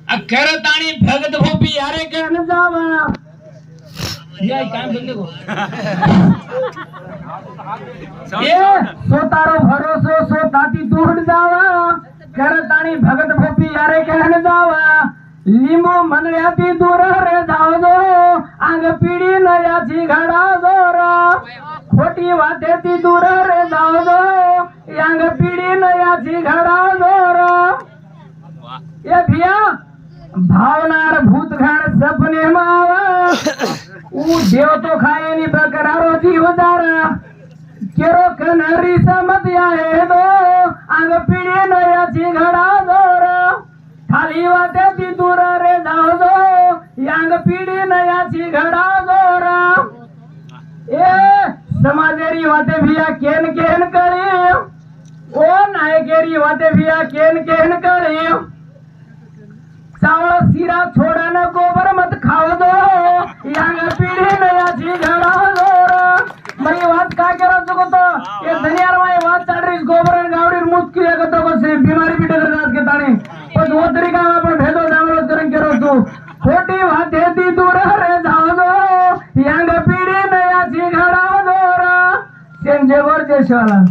अखर ताणी भगत भोपी यारे कहन जावा ये काम बंद को ये सोतारो भरोसो सो ताती दूर जावा कर ताणी भगत भोपी यारे कहन जावा लिंबो मनड्याती दूर रे जाव दो आंग पीडी नयाची घडा जोर खोटी वाटेती दूर रे जाव दो आंग पीडी नयाची घडा जोर ये भिया भावनार भूतगण सपने मावा ऊ देव तो खाए नी बकरारो जीव दारा केरो कनरी समत आहे दो आंग पीडी नयाची घडा जोर खाली वाटे ती दूर रे जाव दो यांग पीडी नयाची घडा जोर ए समाजेरी वाटे भिया केन केन करे ओ नायकेरी वाटे भिया केन केन करे चावळ सिरा छोड़ा न गोबर मत खाव दो यांग पीडी नयाची घडा जोर मई बात का करा चुको तो ये धनियार माई बात चढ़ रही गोबर गावड़ी मुत की एक तो को से बीमारी भी डर रात के ताने पर वो तरीका अपन भेदो दावलो करन करो तू खोटी बात देती दूर रे जाव दो यांग पीडी नयाची घडा जोर सेंजेवर जेशवाला